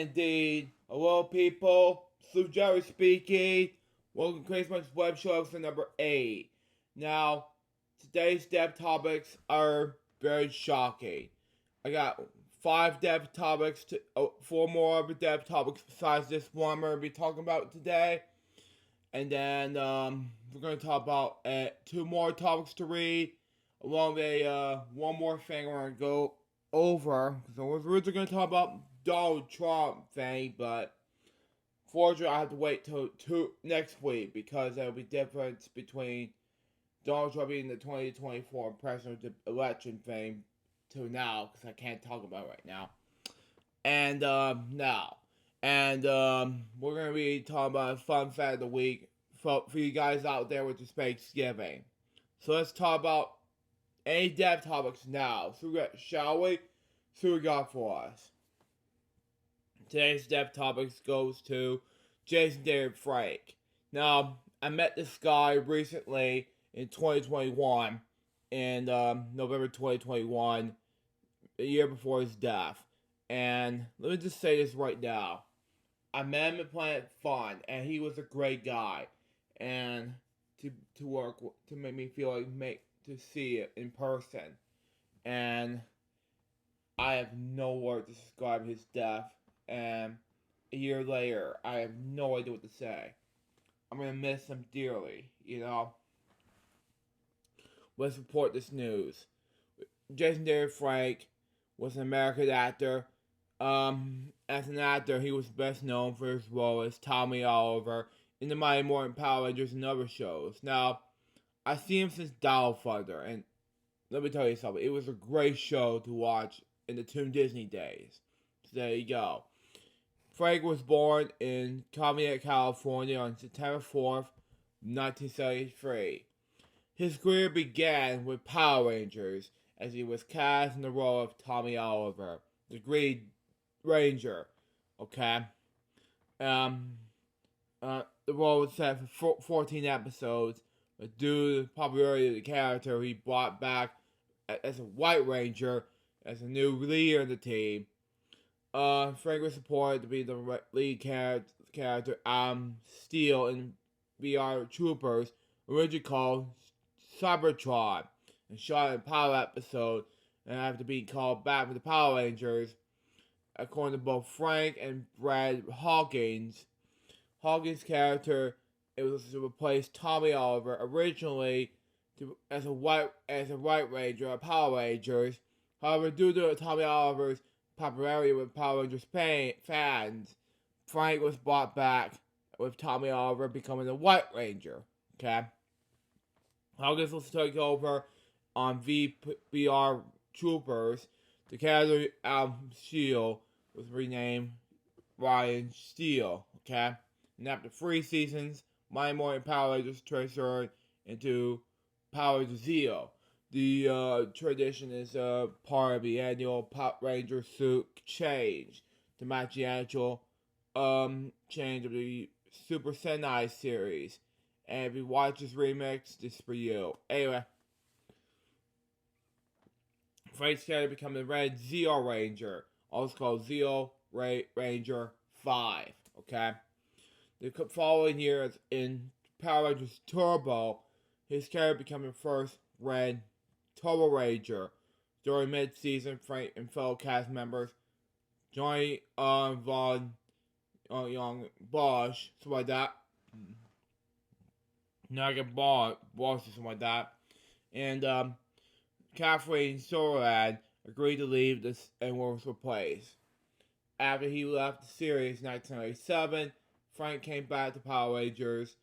indeed. Hello, people. Sue Jerry speaking. Welcome to TheCrazyBunch's WebShow episode number 8. Now, today's dev topics are very shocking. I got 5 dev topics, 4 more other dev topics besides this one I'm going to be talking about today. And then we're going to talk about 2 more topics to read, along with one more thing we're going to go over. So we're originally going to talk about Donald Trump thing, but fortunately I have to wait till next week because there will be difference between Donald Trump being the 2024 presidential election thing to now, because I can't talk about it right now. And now. And we're going to be talking about a fun fact of the week for you guys out there, which is Thanksgiving. So let's talk about any dev topics now. Shall we? So we got for us. Today's dev topics goes to Jason David Frank. Now, I met this guy recently in 2021, in November 2021, a year before his death. And let me just say this right now. I met him at Planet Fun, and he was a great guy. And to work, to make me feel like, to see it in person. And I have no word to describe his death. And a year later, I have no idea what to say. I'm going to miss him dearly, you know. Let's report this news. Jason David Frank was an American actor. As an actor, he was best known for his role as Tommy Oliver in the Mighty Morphin Power Rangers and other shows. Now, I've seen him since Dollar Thunder, and let me tell you something. It was a great show to watch in the Toon Disney days. So there you go. Frank was born in Community, California on September 4th, 1973. His career began with Power Rangers, as he was cast in the role of Tommy Oliver, the Green Ranger. Okay? The role was set for 14 episodes, but due to the popularity of the character, he brought back as a White Ranger, as a new leader of the team. Frank was supported to be the lead character Steel in VR Troopers, originally called Cybertron, and shot in a pilot episode, and after being called back for the Power Rangers. According to both Frank and Brad Hawkins, Hawkins' character, it was to replace Tommy Oliver originally as a White Ranger of Power Rangers. However, due to Tommy Oliver's popularity with Power Rangers fans, Frank was brought back with Tommy Oliver becoming the White Ranger. Okay, Hawkins was to take over on VR Troopers. The character Steel was renamed Ryan Steele. Okay, and after 3 seasons, Mighty Morphin Power Rangers transferred into Power Rangers Zeo. The tradition is part of the annual Power Ranger suit change to match the actual change of the Super Sentai series. And if you watch this remix, this is for you. Anyway, Frank's character became the Red Zeo Ranger, also called Zeo Ranger 5. Okay? The following years in Power Rangers Turbo, his character became the first Red Turbo Ranger. During mid-season, Frank and fellow cast members Johnny Von Young Bosch, something like that. Nugget Bosch, something like that. And Kathleen Sorad agreed to leave this and was replaced. After he left the series in 1997, Frank came back to Power Rangers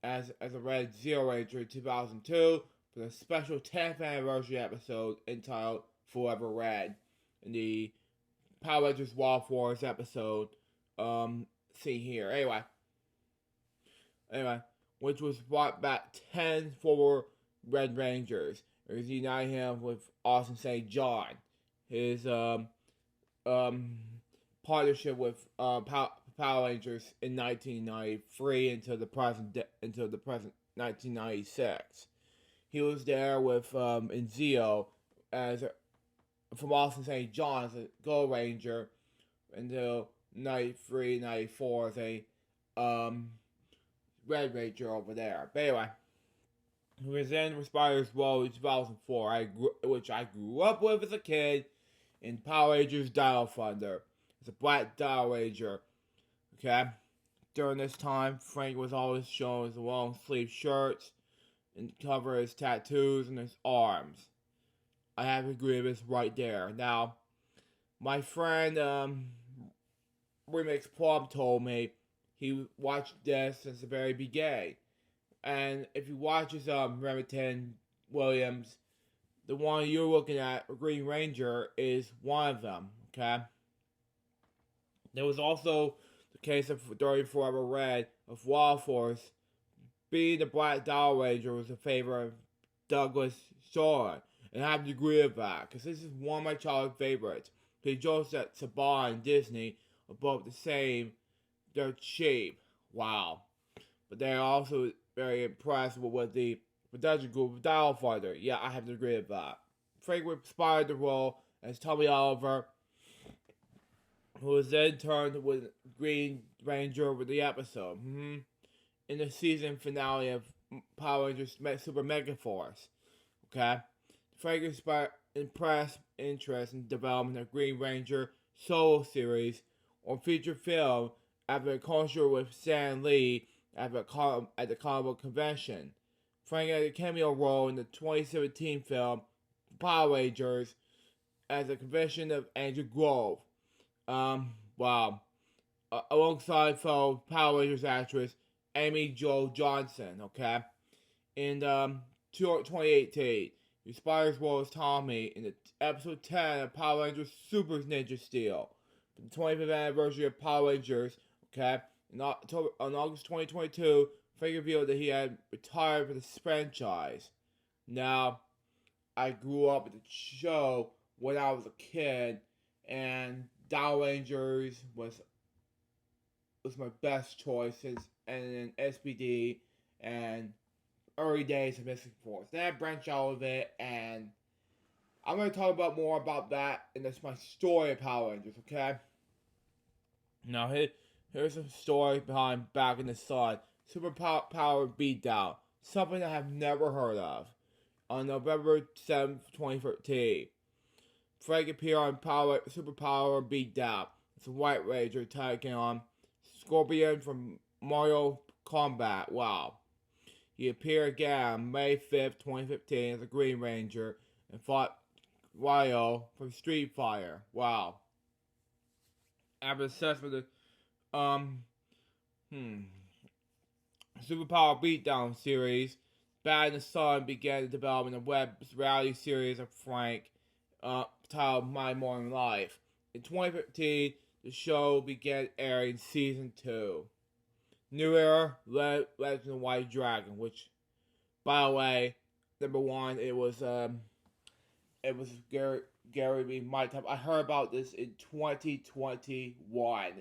as a Red Zeo Ranger in 2002 for the special 10th anniversary episode entitled Forever Red. In the Power Rangers Wild Force episode, see here. Anyway, which was brought back 10 former Red Rangers. It was united him with Austin St. John. His partnership with Power Rangers in 1993 until the present 1996. He was there with in Zeo as from Austin St. John as a Gold Ranger until 93, 94 as a um, Red Ranger over there. But anyway, he was in Spider's Role in 2004, which I grew up with as a kid in Power Rangers Dial Thunder. It's a black Dial Ranger. Okay? During this time, Frank was always shown his long sleeve shirts and cover his tattoos and his arms. I have to agree with this right there. Now, my friend Remix Plum told me he watched this since the very beginning. And if you watch his Remington Williams, the one you're looking at, Green Ranger, is one of them. Okay. There was also the case of Dirty Forever Red of Wild Force. Being the Black Dial Ranger was a favorite of Douglas Shawn. And I have to agree with that, because this is one of my childhood favorites. He jokes that Saban and Disney are both the same. They're cheap. Wow. But they're also very impressed with the production group of Dial Fighter. Yeah, I have to agree with that. Frank inspired the role as Tommy Oliver, who was then turned with Green Ranger with the episode. In the season finale of Power Rangers Super Mega Force. Okay? Frank impressed interest in development of Green Ranger solo series or feature film after a concert with Stan Lee at the comic book convention. Frank had a cameo role in the 2017 film Power Rangers as a convention of Andrew Grove. Wow. Alongside fellow Power Rangers actress Amy Jo Johnson, okay? In 2018, he inspires role as Tommy in the episode 10 of Power Rangers Super Ninja Steel. For the 25th anniversary of Power Rangers, okay? On August 2022, Frank revealed that he had retired from the franchise. Now, I grew up with the show when I was a kid, and Dial Rangers was my best choices, and then SPD and early days of Mystic Force. Then I branched out of it, and I'm going to talk about more about that, and that's my story of Power Rangers, okay? Now, here's some story behind Back in the Sun. Super Power Beatdown. Something I have never heard of. On November 7th, 2013. Frank appeared on Super Power Beatdown. It's a White Ranger taking on Scorpion from Mario Kombat. Wow. He appeared again on May 5th, 2015 as a Green Ranger and fought Ryo from Street Fighter. Wow. After assessment of Superpower Beatdown series, Bad in the Sun began the development of web reality series of Frank, titled My Morning Life. In 2015, the show began airing season 2. New Era, Legend of White Dragon, which, by the way, number one, it was Gary B. my time. I heard about this in 2021,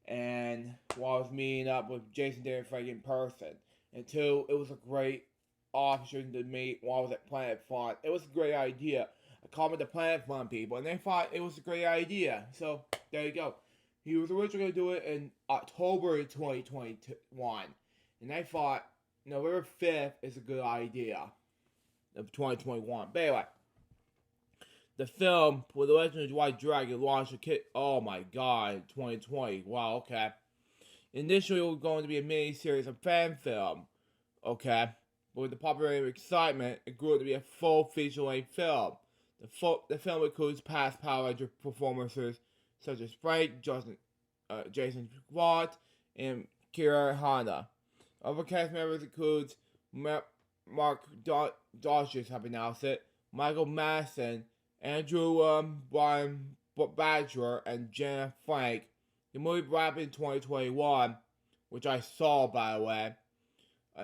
and while I was meeting up with Jason Darren Frank in person. And two, it was a great option to meet while I was at Planet Fun. It was a great idea. I called the Planet Fun people, and they thought it was a great idea. So, there you go. He was originally going to do it in October 2021. And I thought November 5th is a good idea of 2021. But anyway, the film for The Legend of the White Dragon launched oh my god, 2020. Wow, okay. Initially, it was going to be a mini-series of fan film. Okay. But with the popularity and excitement, it grew to be a full feature-length film. The film includes past Power Ranger performances such as Frank, Jason Watt, and Kira Hana. Other cast members includes Mark Dodges, have announced it, Michael Madsen, Andrew Brian Badger, and Jenna Frank. The movie wrapped in 2021, which I saw, by the way.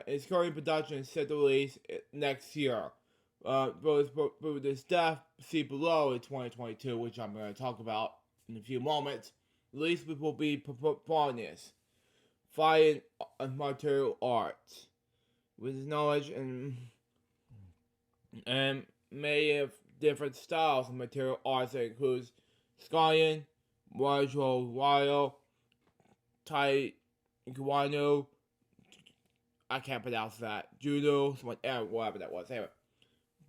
Its current production is set to release next year. But this stuff see below in 2022, which I'm going to talk about in a few moments. Release will be performance, fine material arts, with knowledge and many of different styles of material arts that includes Scion, Ryo, Taekwondo, I can't pronounce that. Judo, whatever that was. Anyway,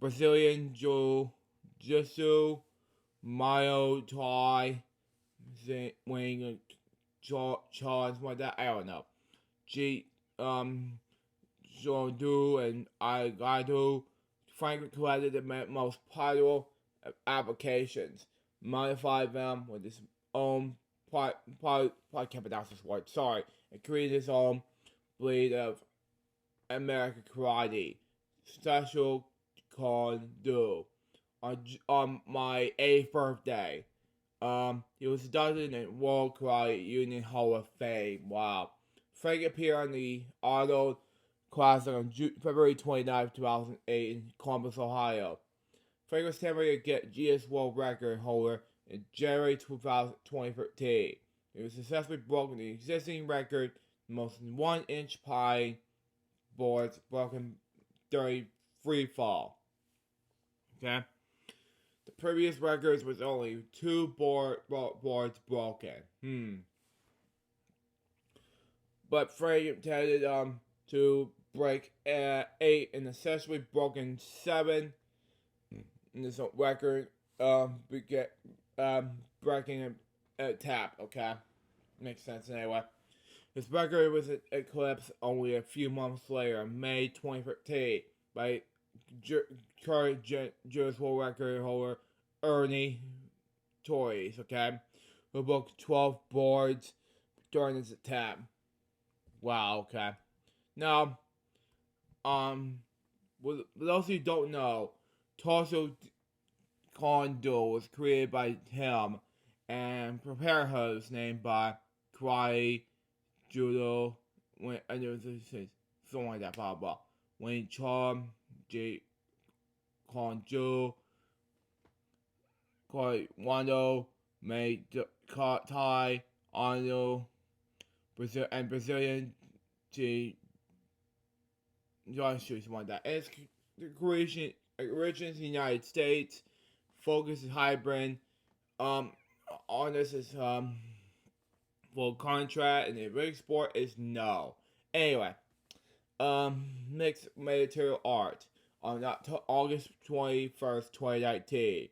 Brazilian Jiu-Jitsu, Muay Thai, Wing, something like that. I don't know. Jordu and Aikido. Franklin collected the most popular applications, modified them with his own can't pronounce this word, sorry, and created his own breed of American karate, special Kondo. On my 8th birthday, he was inducted in the World Karate Union Hall of Fame. Wow. Frank appeared on the Auto Classic on February 29, 2008 in Columbus, Ohio. Frank was temporarily get GS World Record holder in January 2013. He was successfully broken the existing record, the most 1-inch pine boards broken during free fall. Okay? The previous records was only 2 boards broken. But Frank intended to break 8 and essentially broken 7 in this record. Breaking a tap. Okay, makes sense anyway. His record was eclipsed only a few months later, May 2013, by current Jewish World Record holder Ernie Torres. Okay, who broke 12 boards during his attempt. Wow. Okay. Now, for those who don't know, Torso Kondo was created by him and prepare host named by Karate, Judo, when I know something like that, blah blah. Wayne Chum, J. Konjo, Wando, May Tai, Ando, and Brazilian J. Something like that. And its origins in the United States, focus is hybrid. On this is full contract, and the rig sport is no. Anyway, mixed material art on August 21st, 2019.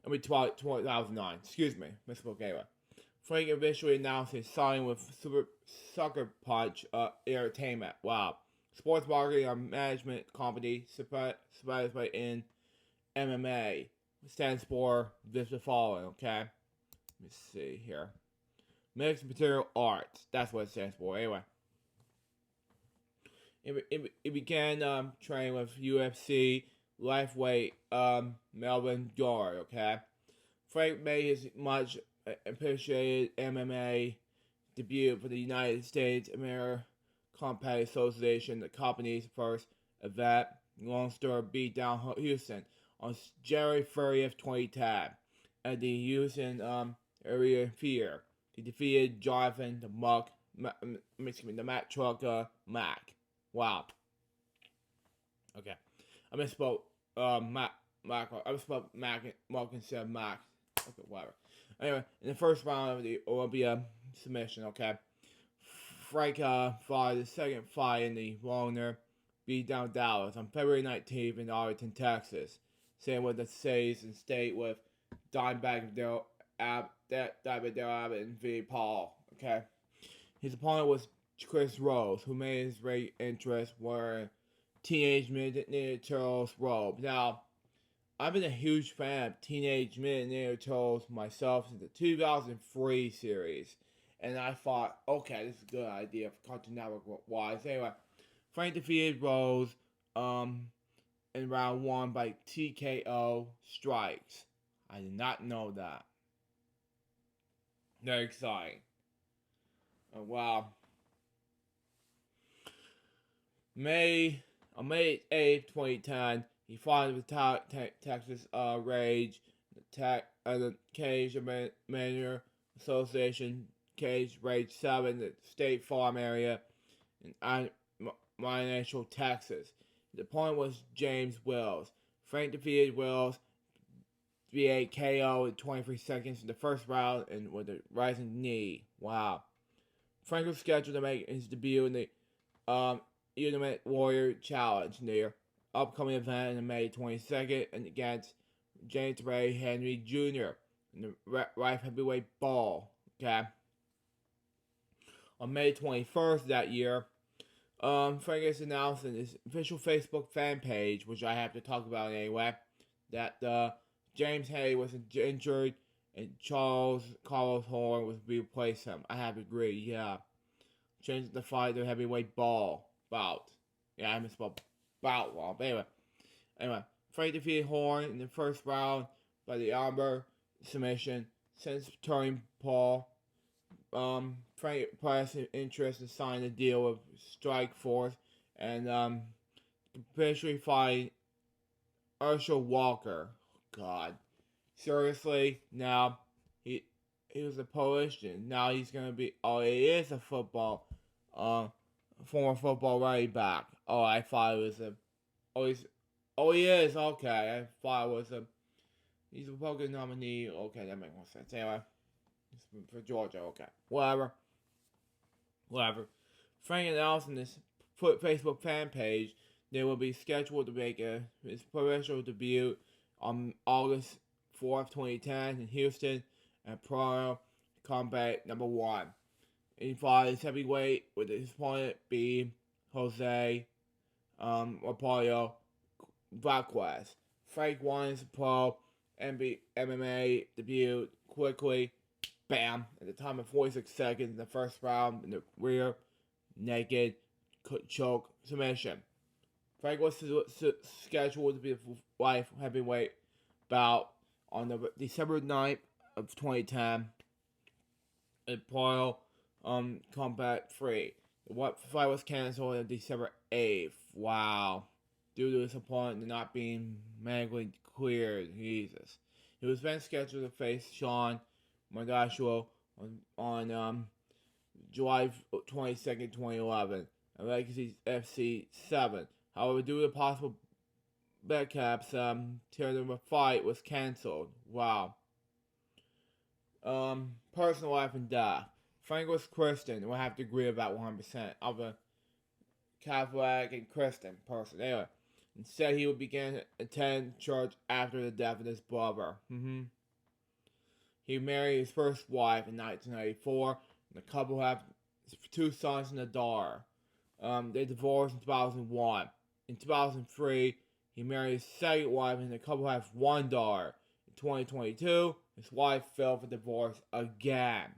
2009. Excuse me, misspoke anyway. Frank officially announced his signing with Sucker Punch Entertainment. Wow. Sports marketing and management company specialized in MMA. Stands for this the following, okay? Let me see here. Mixed Material Arts. That's what it stands for. Anyway. It began training with UFC lightweight Melvin Gore, okay? Frank made his much appreciated MMA debut for the United States American Combat Association, the company's first event, Lone Star beat down Houston on January 30th, 2010 at the Houston area Fear. He defeated Jonathan the Mack Trucker Mack. Wow. Okay. I misspoke Mack. I misspoke Mark instead of Mack. Okay, whatever. Anyway, in the first round of the Olympia submission, okay, Frank fought the second fight in the Warner beat down Dallas on February 19th in Arlington, Texas. Same with the Says and State with Dimebag Daryl Abbott and V. Paul. Okay, his opponent was Chris Rose, who made his great interest wearing Teenage Mutant Ninja Turtles robe. Now, I've been a huge fan of Teenage Mutant Ninja Turtles myself since the 2003 series. And I thought, okay, this is a good idea for Cartoon Network wise. Anyway, Frank defeated Rose in round 1 by TKO strikes. I did not know that. Very exciting. Oh, wow. On May 8th, 2010, he fought with Texas Rage, the Cage Manager Association, Cage Rage 7, the State Farm area, in Financial, Texas. The opponent was James Wills. Frank defeated Wills via KO in 23 seconds in the first round and with a rising knee. Wow. Frank was scheduled to make his debut in the Ultimate Warrior Challenge in their upcoming event on May 22nd and against James Ray Henry Jr. in the light heavyweight ball. Okay. On May 21st that year, Frank has announced in his official Facebook fan page, which I have to talk about anyway, that James Hay was injured and Carlos Horn was to replace him. I have to agree, yeah. Changed the fight to heavyweight bout. Yeah, I misspelled bout wrong. But anyway, Frank defeated Horn in the first round by the armbar submission. Since turning Paul, Frank expressed interest in signing a deal with Strikeforce and potentially fight Herschel Walker. God, seriously? Now he was a Polish, and now he's gonna be. Oh, he is a football, former football running back. Oh, I thought it was a. Oh, he is. Okay, I thought it was a. He's a Republican nominee. Okay, that makes more sense. Anyway, for Georgia. Okay, whatever. Frank announced on his Facebook fan page they will be scheduled to make his professional debut on August 4th, 2010 in Houston at Pro Combat number 1. He fought his heavyweight with his opponent being Jose Rapario Vasquez. Frank won his pro MMA debut quickly, bam, at the time of 46 seconds in the first round in the rear naked choke submission. Frank was scheduled to be a light heavyweight bout on December 9th of 2010 at Pro Combat 3. The fight was canceled on December 8th. Wow. Due to his opponent not being medically cleared. Jesus. He was then scheduled to face Sean Margashuo on July 22nd, 2011 at Legacy FC 7. However, due to possible bet caps, the fight was cancelled. Wow. Personal life and death. Frank was Christian, and we'll have to agree about 100% of a Catholic and Christian person. Anyway, instead he would begin to attend church after the death of his brother. He married his first wife in 1994, and the couple have 2 sons and a daughter. They divorced in 2001. In 2003, he married his second wife, and the couple have 1 daughter. In 2022, his wife filed for divorce again.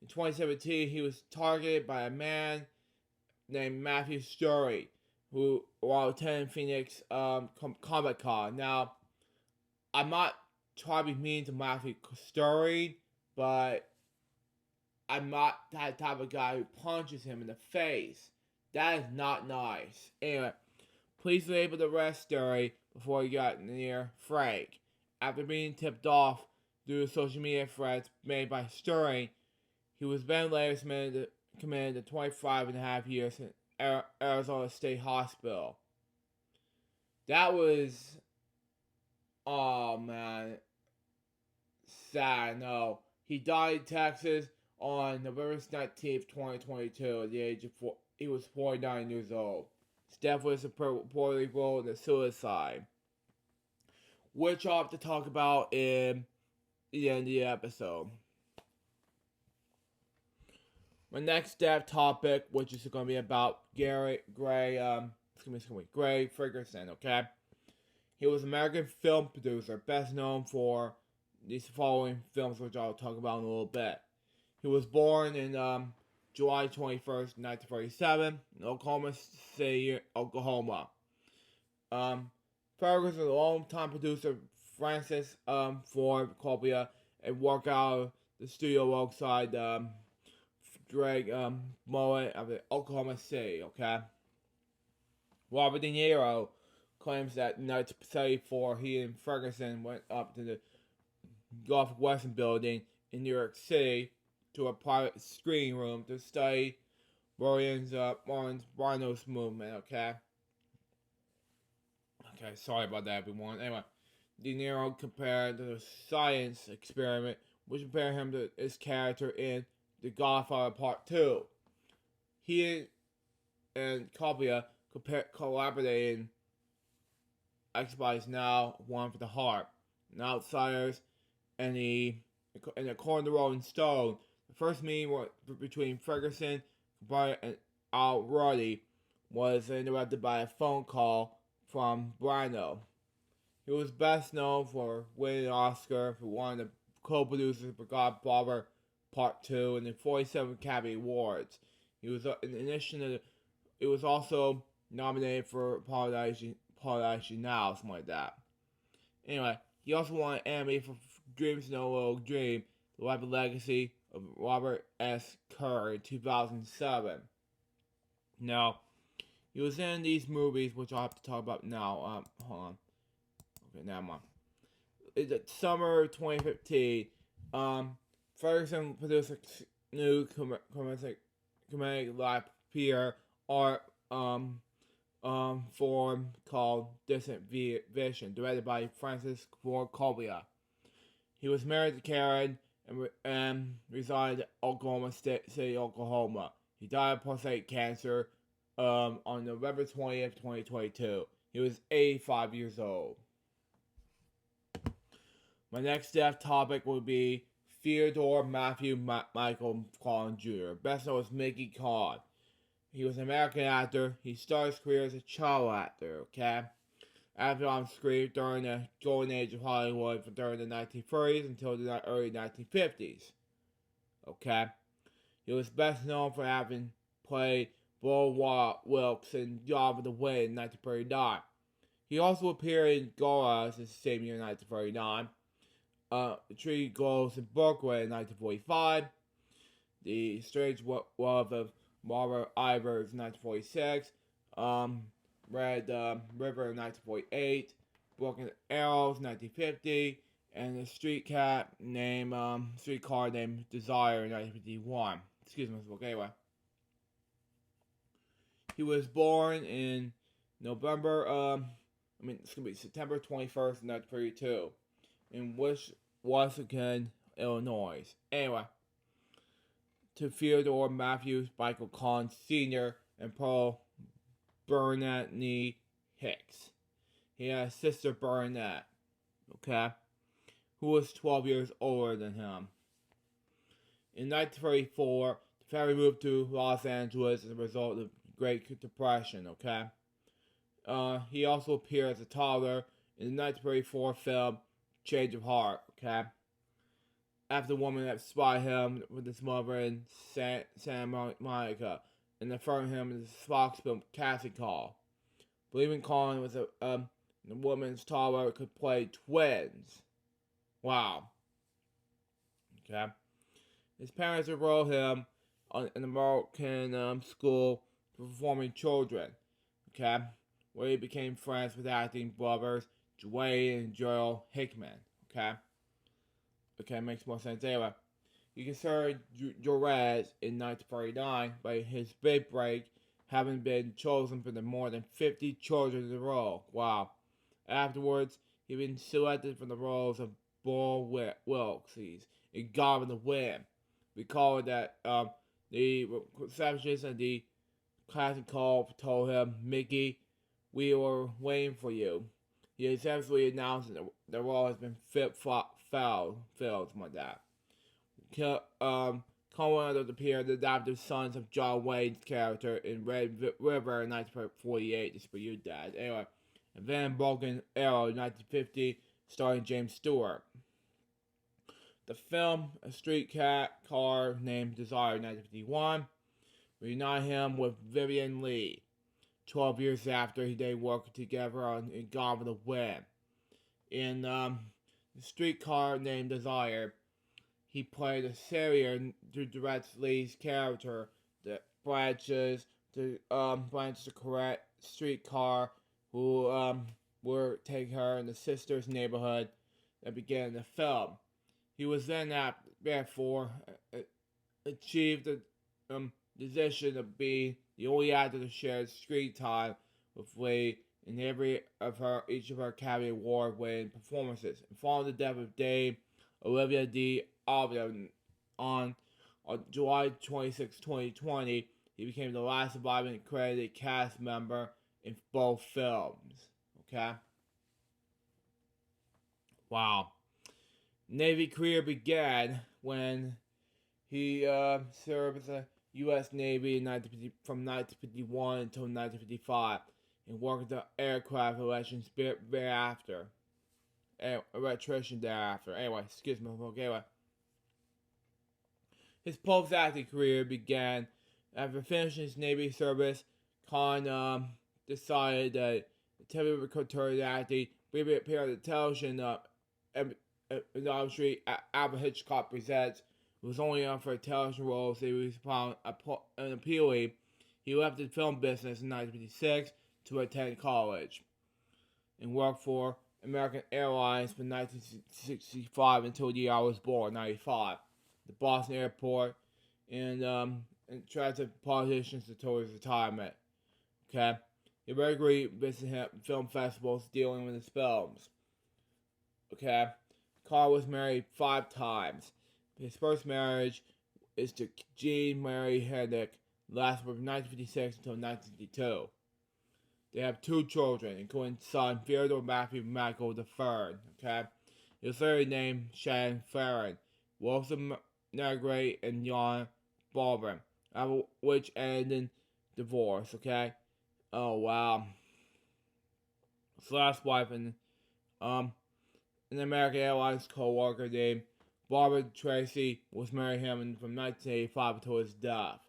In 2017, he was targeted by a man named Matthew Sturry, who while attending Phoenix Comic Con. Now, I'm not trying to be mean to Matthew Sturry, but I'm not that type of guy who punches him in the face. That is not nice. Anyway, police were able to arrest Sturry before he got near Frank. After being tipped off due to social media threats made by Sturry, he was then later committed to 25 and a half years in Arizona State Hospital. That was, oh man, sad. No, he died in Texas on November 19th, 2022 at the age of he was 49 years old. His death was reportedly rolled into suicide, which I'll have to talk about in the end of the episode. My next death topic, which is going to be about Gray Ferguson, okay? He was an American film producer, best known for these following films, which I'll talk about in a little bit. He was born in July 21st, 1947, in Oklahoma City, Oklahoma. Ferguson was a long-time producer, Francis Ford Coppola, and worked out of the studio alongside Greg Mullen of Oklahoma City, okay? Robert De Niro claims that in 1974, he and Ferguson went up to the Gulf Western building in New York City to a private screening room to study Martin's Rhinos movement, okay? Okay, sorry about that, everyone. Anyway, De Niro compared the science experiment, which compared him to his character in The Godfather Part 2. He and Coppola collaborated in Everybody's Now, One for the Heart, and Outsiders, and according to Rolling Stone, the first meeting between Ferguson, Cabrera, and Alrotti was interrupted by a phone call from Brando. He was best known for winning an Oscar for one of the co-producers for Godfather Part 2 and the 47 Academy Awards. He was in addition to, it was also nominated for Paradise Now, something like that. Anyway, he also won an Emmy for Dreams No Little Dream, The Life and Legacy of Robert S. Kerr in 2007. Now, he was in these movies, which I'll have to talk about now. Hold on. Okay, never mind. It's summer 2015. Ferguson produced a new comedic live peer art form called Distant Vision, directed by Francis Ford Coppola. He was married to Karen and resided in Oklahoma City, Oklahoma. He died of prostate cancer on November 20th, 2022. He was 85 years old. My next death topic will be Theodore Matthew Michael Collin Jr., best known as Mickey Collin. He was an American actor. He started his career as a child actor, okay? Acted on screen during the golden age of Hollywood during the 1930s until the early 1950s, okay? He was best known for having played Bull Wilkes in Job of the Wind in 1939. He also appeared in Goras the same year in 1939. The Tree Grows in Brooklyn in 1945. The Strange Love of Margaret Ivers in 1946. Red River in 1948. Broken Arrows 1950. And the streetcar named Desire in 1951. Excuse me, anyway. He was born in September 21st, 1932, in Washington, Illinois. Anyway, to Theodore Matthews Michael Collin Sr. and Pearl Burnett Nee Hicks. He had a sister, Burnett, okay, who was 12 years older than him. In 1934, the family moved to Los Angeles as a result of the Great Depression, okay? He also appeared as a toddler in the 1934 film Change of Heart, okay? After the woman that spied him with his mother in Santa Monica and affirmed him in the Fox film Casting Call. Believing Collin was a woman's toddler could play twins. Wow. Okay. His parents enrolled him in an American school for performing children, okay, where he became friends with acting brothers Dwayne and Joel Hickman, okay. Okay, makes more sense. Anyway, he considered Jerez in 1949 by his big break, having been chosen for the more than 50 children in a row. Wow. Afterwards, he been selected for the roles of Bull Wilkes in God of the Wind. Recall that the receptionist and the classic call told him, "Mickey, we were waiting for you." He essentially announced that the role has been filled, like that. Collin appeared as the adopted sons of John Wayne's character in Red River in 1948, just for you, Dad. Anyway, and then Broken Arrow in 1950, starring James Stewart. The film, A Streetcar Named Desire in 1951, reunited him with Vivian Lee, 12 years after they worked together on Gone with the Wind. In The Streetcar Named Desire, he played a sailor to direct Lee's character that branches the correct streetcar who were taking her in the sister's neighborhood that began the film. He was then therefore achieved the position of being the only actor to share screen time with Lee in each of her Academy Award-winning performances. And following the death of Dame Olivia D. Albion on On July 26, 2020, he became the last surviving credited cast member in both films. Okay? Wow. Navy career began when he served as a U.S. Navy from 1951 until 1955 and worked the aircraft elections thereafter. Electrician thereafter. Anyway, excuse me. Anyway. His post-acting career began after finishing his Navy service. Khan decided that the television record acting briefly appeared on the television industry. Alfred Hitchcock Presents was only on for a television role, so he was found an appealee. He left the film business in 1956 to attend college and worked for American Airlines from 1965 until the year I was born, 95. The Boston Airport, and attracted politicians until his retirement. Okay? He regularly visited film festivals dealing with his films. Okay? Carl was married 5 times. His first marriage is to Jean Mary Hennick, lasted from 1956 until 1952. They have 2 children, including son Theodore Matthew Michael III. Okay? His third name Shannon Farron, Wilson Negre, and Jan Baldwin, which ended in divorce. Okay? Oh wow. His last wife and an American Airlines co-worker named Barbara Tracy was married him from 1985 until his death.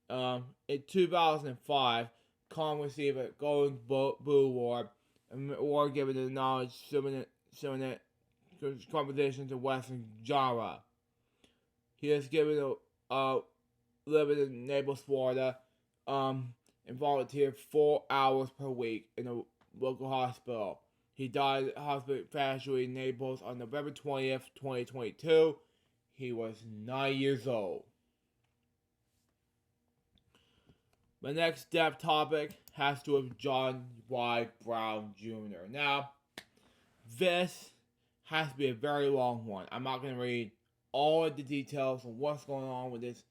In 2005, Khan received a Golden Boo Award, an award given to the knowledge similar compositions of Western genre. He is given living in Naples, Florida, and volunteered 4 hours per week in a local hospital. He died at hospital casualty in Naples on November 20th, 2022. He was 9 years old. My next depth topic has to do with John Y. Brown Jr. Now, this has to be a very long one. I'm not going to read all of the details of what's going on with this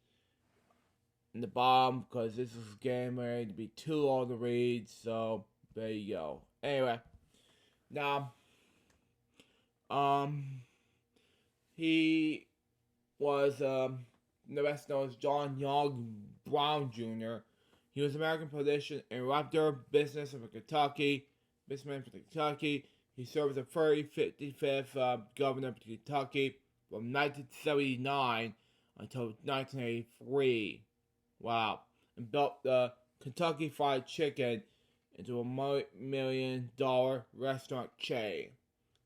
in the bottom because this is getting ready to be too long to read. So there you go. Anyway, now, he was the best known as John Young Brown Jr. He was an American politician and raptor businessman from Kentucky. He served as the 55th governor of Kentucky from 1979 until 1983. Wow. And built the Kentucky Fried Chicken into a multi-million-dollar restaurant chain.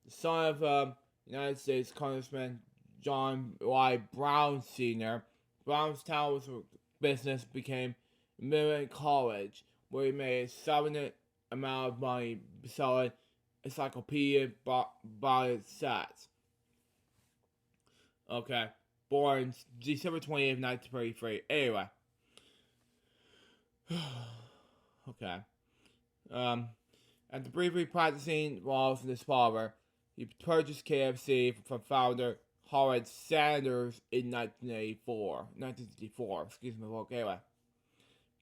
The son of United States Congressman John Y. Brown Sr., Brown's talent for business became a millionaire in college, where he made a sudden amount of money selling encyclopedia body sets. Okay. Born December 28th, 1933. Anyway. Okay. After briefly practicing laws in his father, he purchased KFC from founder Howard Sanders in 1954. Excuse me, anyway.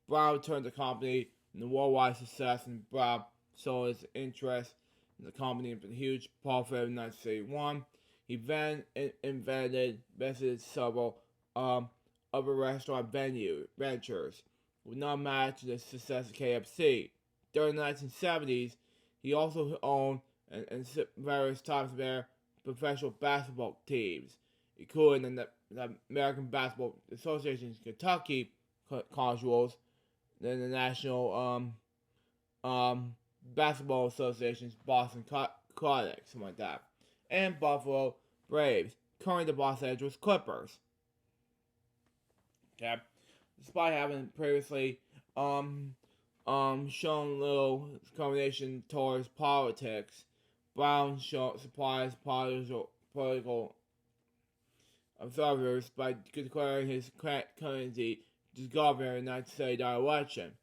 Brown turned the company into worldwide success, and Brown sold his interest in the company for a huge profit in 1981. He then visited several other restaurant ventures, with not matching the success of KFC. During the 1970s, he also owned and various types of their professional basketball teams, including the American Basketball Association's Kentucky Casuals, then the National Basketball Association's Boston Celtics, something like that, and Buffalo Braves, currently the Los Angeles Clippers. Okay, despite having previously shown little combination towards politics, Brown surprised political observers by declaring his candidacy as governor in the 1979 election.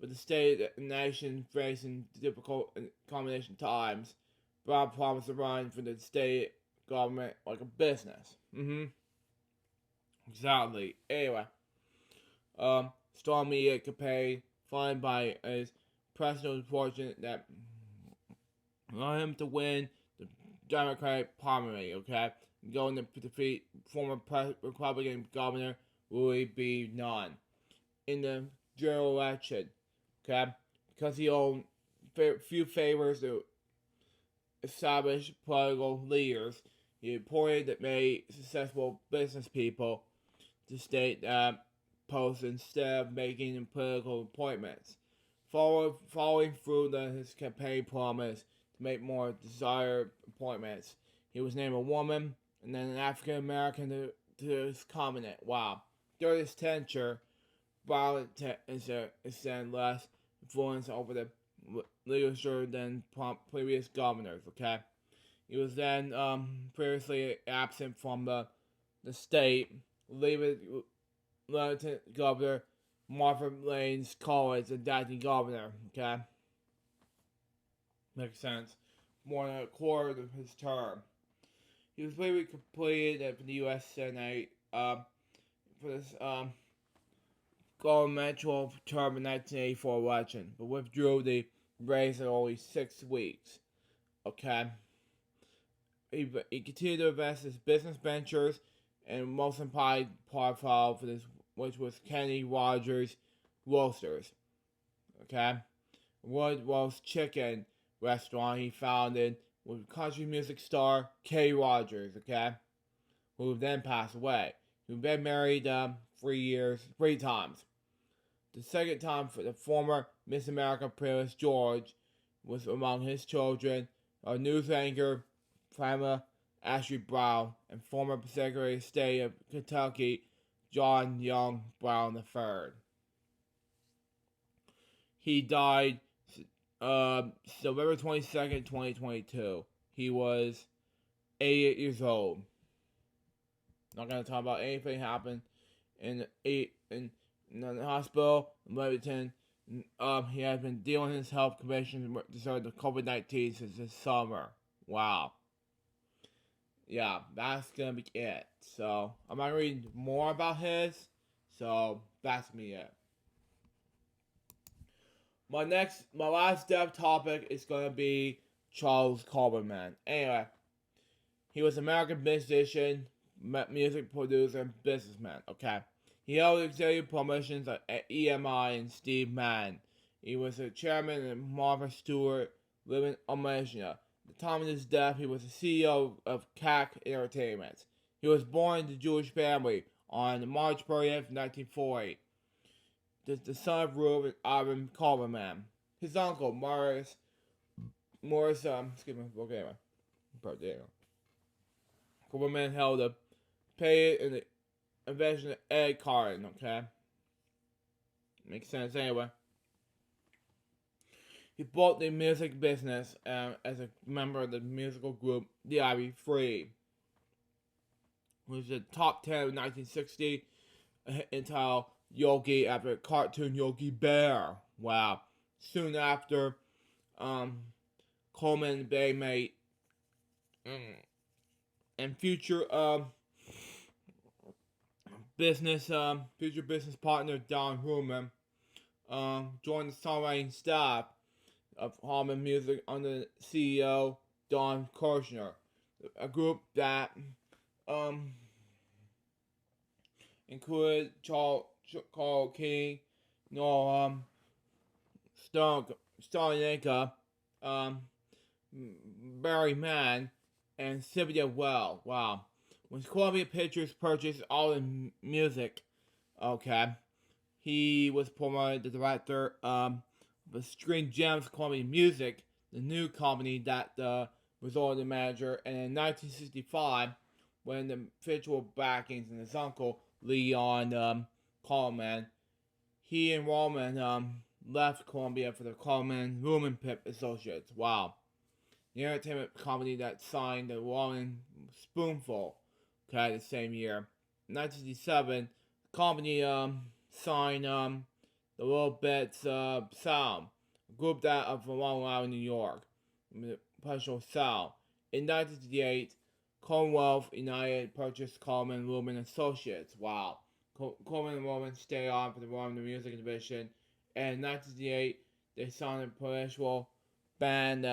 With the state and nation facing difficult combination times, Brown promised to run for the state government like a business. Exactly. Anyway, Stormy campaign funded by his personal fortune that allowed him to win the Democratic primary. Okay, going to defeat former Republican Governor Louis B. Nunn in the general election. Okay, because he owned few favors to established political leaders. He appointed that made successful business people to state that posts instead of making political appointments. Following through his campaign promise to make more desired appointments, he was named a woman and then an African American to his cabinet. Wow. During his tenure, violent is then less influence over the leadership than previous governors. Okay, he was then previously absent from the state, leaving Lieutenant Governor Martha Lane's college as acting governor. Okay, makes sense. More than a quarter of his term. He was later completed for the U.S. Senate for this governmental term in 1984 election, but withdrew the race in only 6 weeks. Okay, he continued to invest in his business ventures, and most important profile for this, which was Kenny Rogers Roasters. Okay, Wood Roast Chicken restaurant he founded with country music star Kenny Rogers. Okay, who then passed away. He was then married 3 times. The second time for the former Miss America Princess George was among his children, a news anchor, Pamela Ashley Brown, and former Secretary of State of Kentucky, John Young Brown III. He died November 22nd, 2022. He was 88 years old. Not going to talk about anything happened in the hospital in Leamington. He has been dealing with his health conditions concerning the COVID-19 since this summer. Wow. Yeah, that's gonna be it. So I'm gonna read more about his. So that's gonna be it. My last dev topic is gonna be Charles Coleman. Anyway, he was an American musician, music producer, and businessman. Okay. He held executive promotions at EMI and Steve Madden. He was the chairman of Martha Stewart Living Omega. At the time of his death, he was the CEO of CAC Entertainment. He was born to a Jewish family on March 30th, 1940. The son of Reuben and Ivan Coleman. His uncle, Morris, Coleman held a pay in the invention of Ed Carton, okay? Makes sense anyway. He bought the music business as a member of the musical group The Ivy Free, which was a top 10 of 1960, entitled Yogi after cartoon Yogi Bear. Wow. Soon after, Coleman and Bay made and future business partner Don Ruman joined the songwriting staff of Harmon Music under CEO Don Kirshner, a group that included Carl King, Noah Starlinka, Barry Mann, and Sylvia Well. Wow. When Columbia Pictures purchased all the music, okay, he was promoted the director of String Gems Columbia Music, the new company that was all the manager. And in 1965, when the official backings and his uncle Leon Coleman, he and Roman left Columbia for the Coleman Ruman Pip Associates. Wow. The entertainment company that signed the Roman Spoonful, okay, the same year. In 1967, the company signed the Little Bits Sound, a group that from Long Island, New York, Special Sound. In 1968, Commonwealth United purchased Coleman Woolman Associates. Wow. Coleman and Woolman stayed on for the Roman music division. And in 1968, they signed a professional band,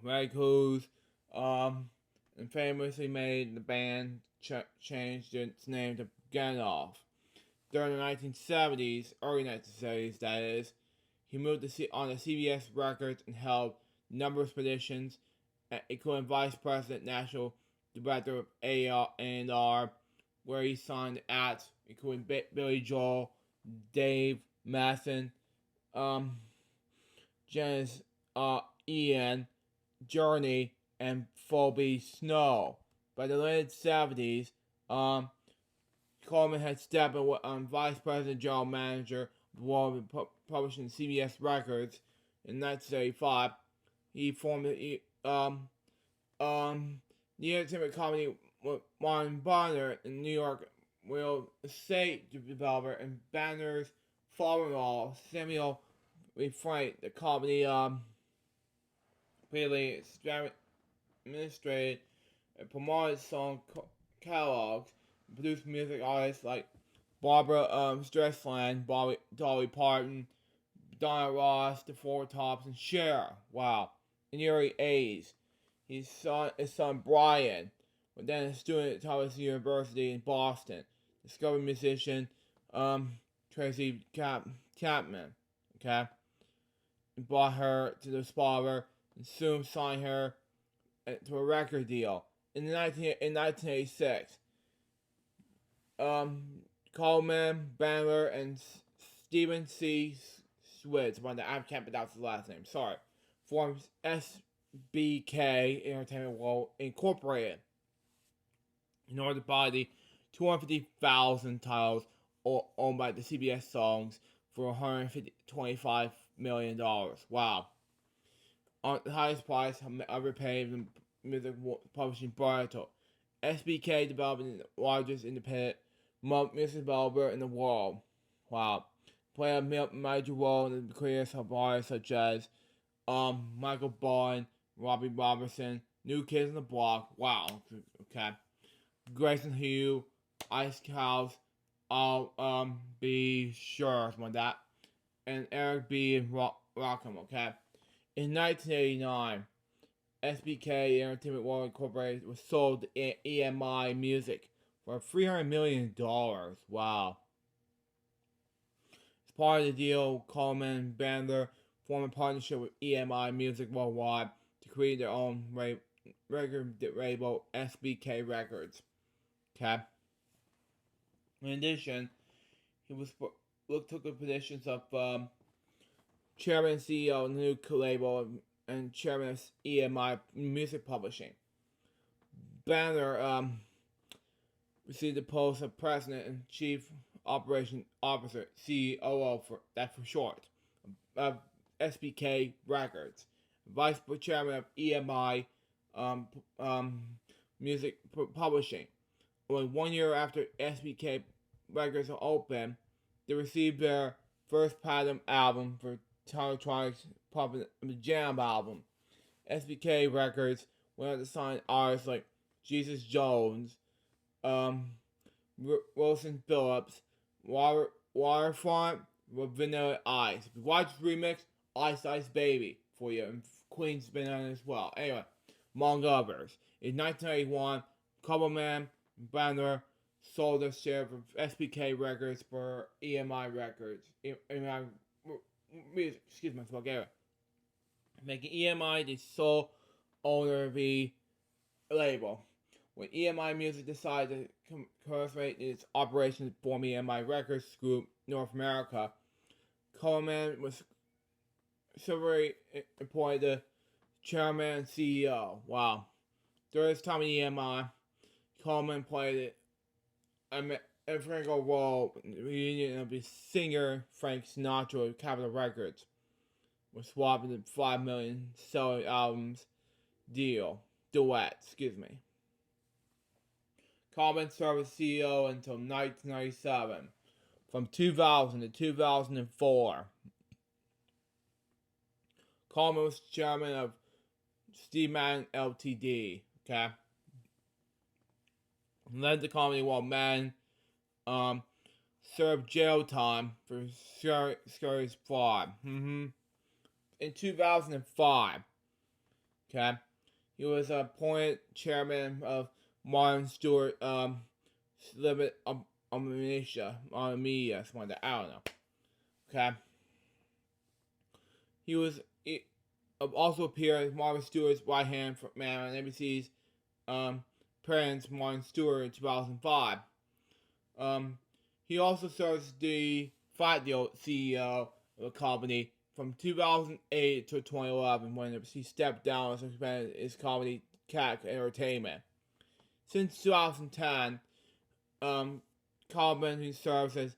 Red Who's, and famously made the band changed its name to Gandalf. During the 1970s, early 1970s that is, he moved on to CBS Records and held numerous positions, including Vice President, National Director of A&R, where he signed acts including Billy Joel, Dave Masson, Janis Ian, Journey, and Phoebe Snow. By the late 70s, Coleman had stepped in Vice President General Manager of World Publishing CBS Records. In 1975, he formed the entertainment company with Martin Bonner in New York real estate developer and Banner's father-in-law, Samuel Refrain. The company really administrated and promoted song catalogs and produced music artists like Barbara Streisand, Dolly Parton, Donna Ross, The Four Tops, and Cher. Wow. In the early 80s, his son Brian, was then a student at Thomas University in Boston, discovered musician Tracy Chapman, okay, and brought her to the father and soon signed her to a record deal. In 1986, Coleman, Bandler, and Stephen C. Switz, I can't pronounce his last name, sorry, forms SBK Entertainment World Incorporated in order to buy the 250,000 titles owned by the CBS songs for $125 million. Wow. On the highest price ever paid in music publishing Barto. SBK developing the largest independent music developer in the world. Wow. Played a major role in the careers of artists such as Michael Bowen, Robbie Robertson, New Kids on the Block. Wow. Okay. Grayson Hugh, Ice House, I'll be sure about that, and Eric B. and Rockham. Okay. In 1989, SBK Entertainment World Incorporated was sold to EMI Music for $300 million. Wow. As part of the deal, Coleman and Bandler formed a partnership with EMI Music Worldwide to create their own record label, SBK Records. Okay. In addition, he took the positions of chairman and CEO of the new label and chairman of EMI Music Publishing. Banner received the post of president and chief operation officer, COO for short, of SBK Records, vice chairman of EMI Music Publishing. Only 1 year after SBK Records opened, they received their first platinum album for Teletronic's Pumpin' the Jam album. SBK Records went on to sign artists like Jesus Jones, Wilson Phillips, Waterfront, with Vanilla Ice. If you watch the remix, Ice Ice Baby for you, and Queen's been on it as well. Anyway, among others. In 1981, Cobbleman Banner sold their share of SBK Records for EMI Records. EMI Music, excuse my smoke, anyway. Making EMI the sole owner of the label. When EMI Music decided to concentrate its operations to form EMI Records Group North America, Coleman was severely appointed the chairman and CEO. Wow. During his time in EMI, Coleman played an integral role in the reunion of his singer Frank Sinatra with Capitol Records, was swapping the 5 million selling albums duet. Coleman served as CEO until 1997, from 2000 to 2004. Coleman was chairman of Steve Madden Ltd. Okay, led the comedy while man served jail time for Scurry's fraud. In 2005, okay, he was appointed chairman of Martin Stewart Limited Amnesia, something like that. I don't know. Okay, he also appeared as Martin Stewart's right hand man on ABC's Parents Martin Stewart in 2005. He also serves the Fight Deal CEO of the company from 2008 to 2011 when he stepped down and expanded his comedy Cat Entertainment. Since 2010, Coleman serves as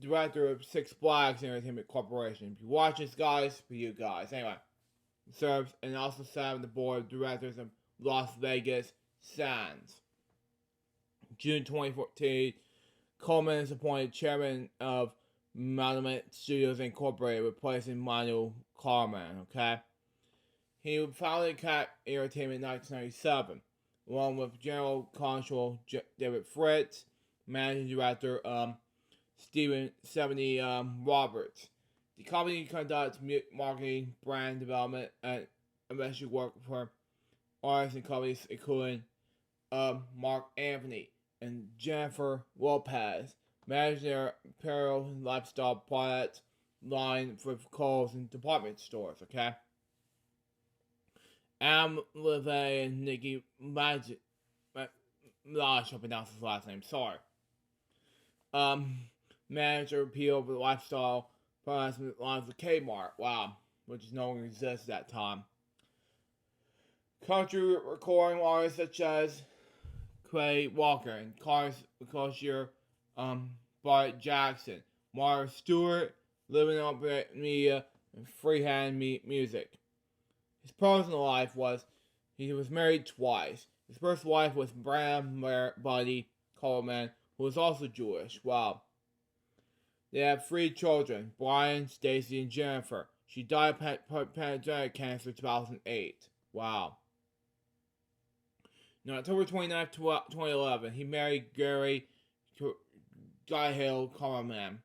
director of Six Flags Entertainment Corporation. If you watch this, guys, for you guys. Anyway, he serves and also serves on the board of directors of Las Vegas Sands. June 2014, Coleman is appointed chairman of Monument Studios Incorporated, replacing Manu Carman, okay? He founded Cat Entertainment in 1997, along with General Counsel David Fritz, Managing Director Stephen 70 Roberts. The company conducts marketing, brand development, and eventually work for artists and companies including Mark Anthony and Jennifer Lopez, manage their apparel and lifestyle products line for Kohl's and department stores, okay? Am Levay and Nikki Magic. I should pronounce his last name, sorry. Manager appeal for the lifestyle products lines for Kmart, wow, which no longer exists at that time. Country recording artists such as Clay Walker and Cosier Bart Jackson, Mara Stewart, Living Up Media, and Freehand Music. His personal life was he was married twice. His first wife was Bram Buddy Coleman, who was also Jewish. Wow. They have 3 children, Brian, Stacy, and Jennifer. She died of pancreatic cancer in 2008. Wow. On October 29, 2011, he married Gary Hill Coleman.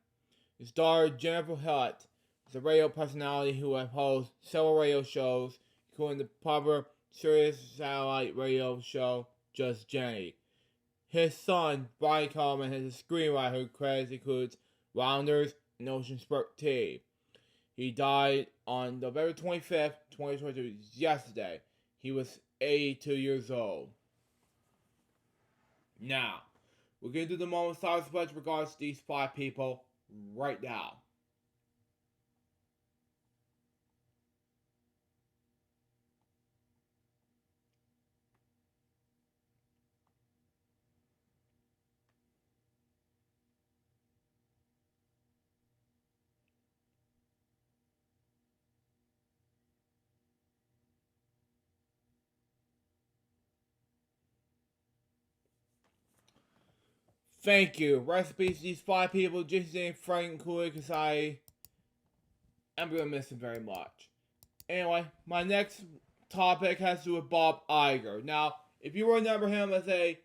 His daughter, Jennifer Hutt, is a radio personality who has hosted several radio shows, including the popular Sirius satellite radio show Just Jenny. His son, Brian Coleman, is a screenwriter whose credits includes Rounders and Ocean Spurt Tea. He died on November 25th, 2022, yesterday. He was 82 years old. Now, we're going to do the moment of silence pledge in regards to these 5 people right now. Thank you. Recipes to these 5 people, just named Frank included, because I'm going to miss him very much. Anyway, my next topic has to do with Bob Iger. Now, if you remember him as a,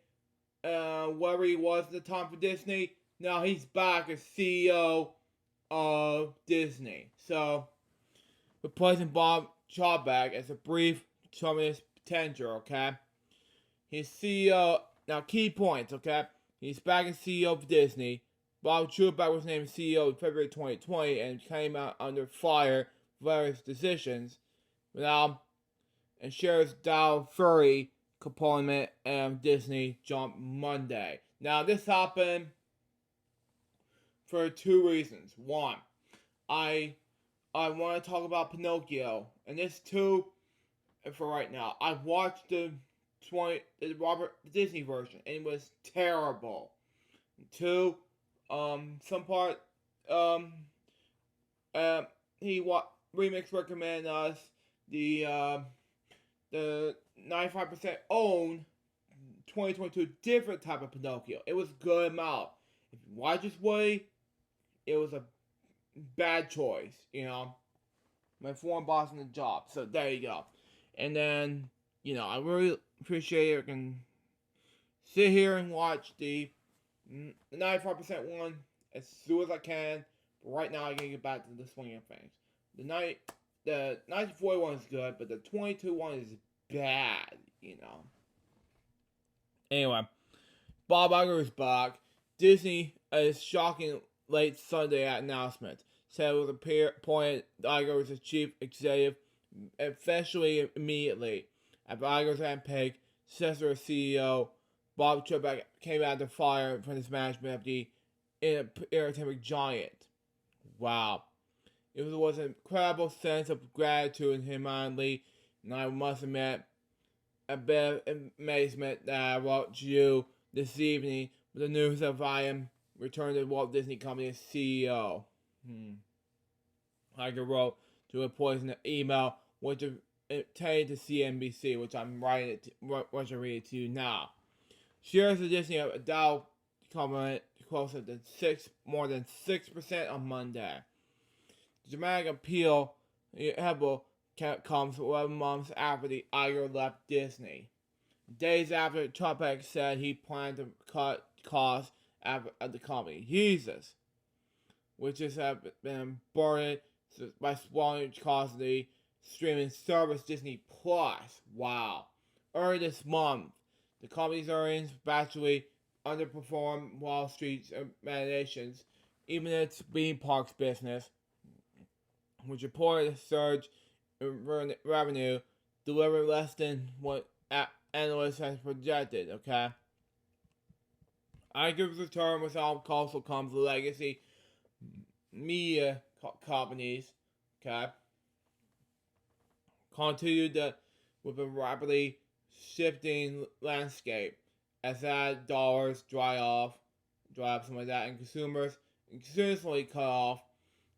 whatever he was at the time for Disney, now he's back as CEO of Disney. So, replacing Bob Chapek as a brief terminus potential, okay? He's CEO, now key points, okay? He's back as CEO of Disney. Bob Chapek was named CEO in February 2020 and came out under fire for various decisions. Now, and shares Dow Fury component and Disney jumped Monday. Now, this happened for 2 reasons. One, I want to talk about Pinocchio, and this too, for right now. I've watched the Disney version, and it was terrible. 2, some part, Remix recommend us the 95% own 2022 different type of Pinocchio. It was good amount. If you watch this way, it was a bad choice, you know. My former boss in the job. So there you go. And then, you know, I really appreciate it. I can sit here and watch the 95% one as soon as I can. But right now, I gotta get back to the swing of things. The 1940 one is good, but the 22 one is bad. Anyway, Bob Iger is back. Disney is shocking late Sunday announcement. Said it was appointed Iger as the chief executive officially immediately. After Iger's handpicked, successor CEO Bob Chapek came out to fire from his management of the entertainment giant. Wow. It was an incredible sense of gratitude and humanity, and I must admit, a bit of amazement that I wrote to you this evening with the news of I am returning to Walt Disney Company as CEO. Iger wrote to a poisoned email, which obtained to CNBC, which I'm writing it to read it to you now. Shares of Disney of Dow comment closer to more than 6% on Monday. The dramatic appeal comes 11 months after the Iger left Disney. Days after Chapek said he planned to cut costs at the company. Jesus. Which has been burdened by swallowing costs of the streaming service Disney Plus. Wow. Early this month, the company's earnings vastly underperformed Wall Street's estimations, even its theme parks business, which reported a surge in revenue, delivered less than what analysts had projected. Okay. Iger's return with also comes legacy media companies. Okay. Continued with a rapidly shifting landscape as ad dollars dry up, something like that, and consumers increasingly cut off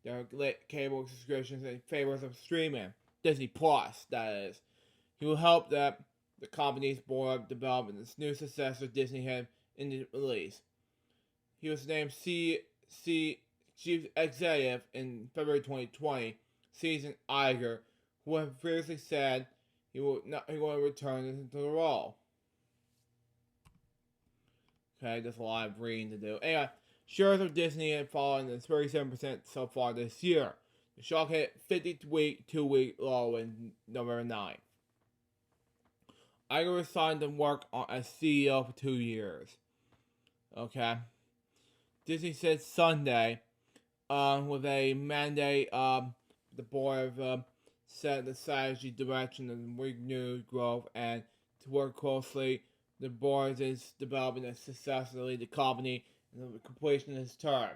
their cable subscriptions in favor of streaming. Disney Plus, that is. He will help the company's board develop its new successor Disney had in the release. He was named Chief Executive in February 2020, seizing Iger, who had previously said he will return into the role. Okay, there's a lot of reading to do. Anyway, shares of Disney had fallen to 37% so far this year. The shock hit 52-week low in November 9th. Iger was signed to work as CEO for 2 years. Okay. Disney said Sunday, with a mandate, the board set the strategy direction and renewed growth, and to work closely, the board is developing a successor to lead the company and the completion of his term.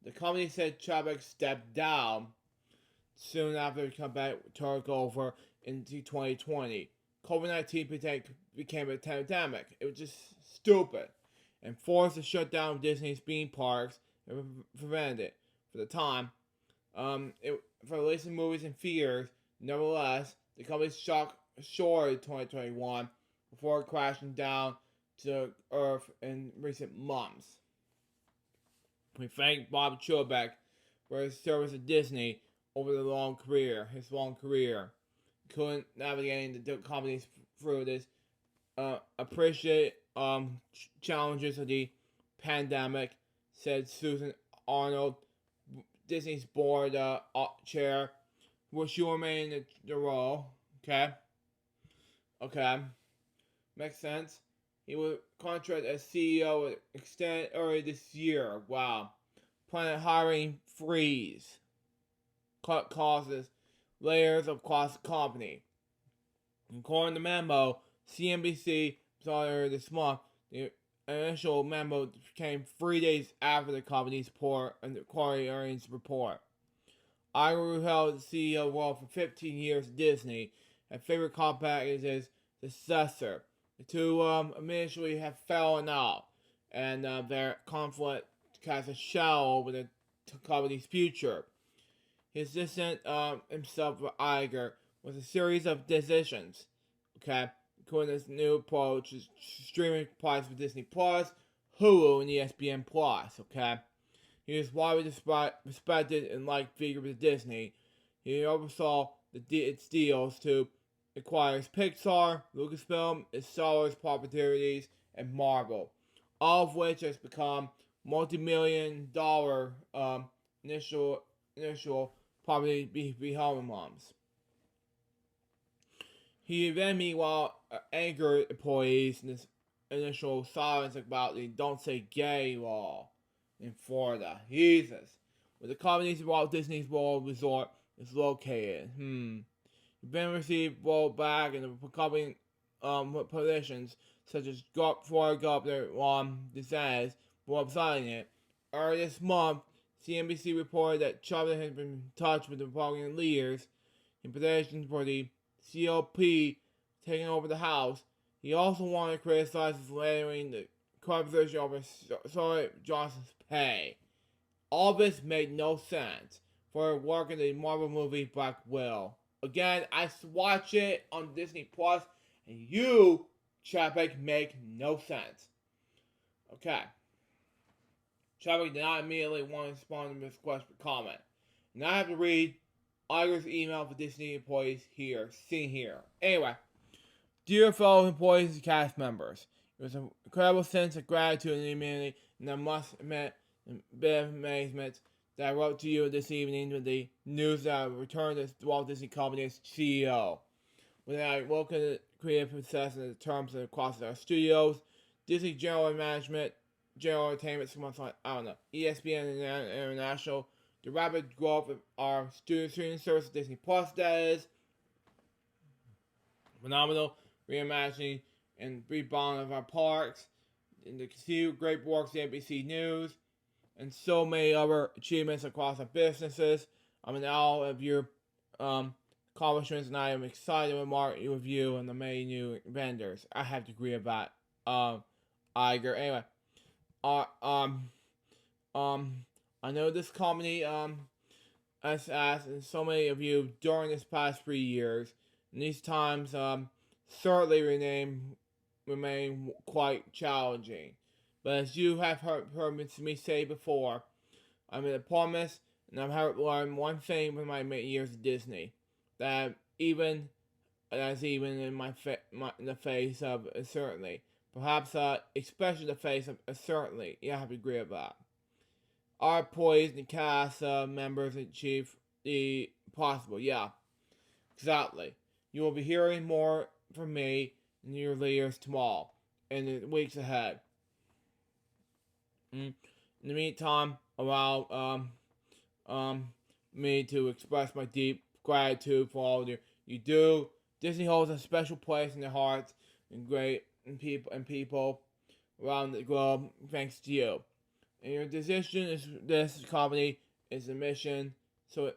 The company said Chapek stepped down soon after the company took over into 2020. COVID-19 became a pandemic. It was just stupid, and forced to shut down Disney's theme parks and prevent it for the time. For releasing movies in theaters, nevertheless, the company soared 2021 before crashing down to earth in recent months. We thank Bob Chapek for his service at Disney over his long career. Couldn't navigate the companies through this appreciate challenges of the pandemic, said Susan Arnold, Disney's board chair. Will she remain in the role? Okay. Makes sense. He was contract as CEO extended early this year. Wow. Planet hiring freeze. Cut causes layers across the company. According to memo, CNBC saw earlier this month, the initial memo came 3 days after the company's quarterly earnings report. Iger held the CEO role for 15 years at Disney, and favorite compact is his successor. The two initially have fallen out, and their conflict casts a shadow over the company's future. His assistant himself, Iger, was a series of decisions, okay, including this new approach, streaming price for Disney Plus, Hulu, and ESPN Plus, okay. He was widely respected and liked figure with Disney. He oversaw its deals to acquire Pixar, Lucasfilm, its Star Wars properties, and Marvel, all of which has become multi-million-dollar initial probably be home moms. He then meanwhile angered employees in this initial silence about the "Don't Say Gay" law in Florida. Jesus. Where the company's Walt Disney's World Resort is located. He then received rollback in the becoming positions such as Florida Governor Ron DeSantis for signing it. Earlier this month, CNBC reported that Trump has been in touch with the Republican leaders in positions for the COP taking over the House. He also wanted to criticize layering the conversation over Sorry Johnson's pay. All this made no sense for work in the Marvel movie Black Widow. Again, I watch it on Disney Plus, and you, Chapek, make no sense. Okay. Chapek did not immediately want to respond to this question comment. Now I have to read Iger's email for Disney employees here, seen here. Anyway, dear fellow employees and cast members, it was an incredible sense of gratitude and humanity, and I must admit, a bit of amazement that I wrote to you this evening with the news that I returned as Walt Disney Company as CEO. When I look at the creative process in terms of across our studios, Disney General Management, General Entertainment, someone like, ESPN and International, the rapid growth of our streaming service, Disney Plus, that is, phenomenal reimagining and rebranding of our parks, and the continued great works of NBC News, and so many other achievements across our businesses. In all of your accomplishments, and I am excited to remark with you and the many new vendors. I have to agree about Iger. Anyway, I know this company has asked so many of you during this past 3 years, and these times certainly remain quite challenging. But as you have heard me say before, I'm an promise, and I've learned one thing with my years at Disney, that even in in the face of certainly, perhaps especially the face of certainly, you have to agree with that. Our employees and cast members achieve the possible. Yeah, exactly. You will be hearing more from me and your leaders tomorrow and in the weeks ahead. In the meantime, allow me to express my deep gratitude for all you do. Disney holds a special place in their hearts and people around the globe thanks to you. And your decision is this company is a mission to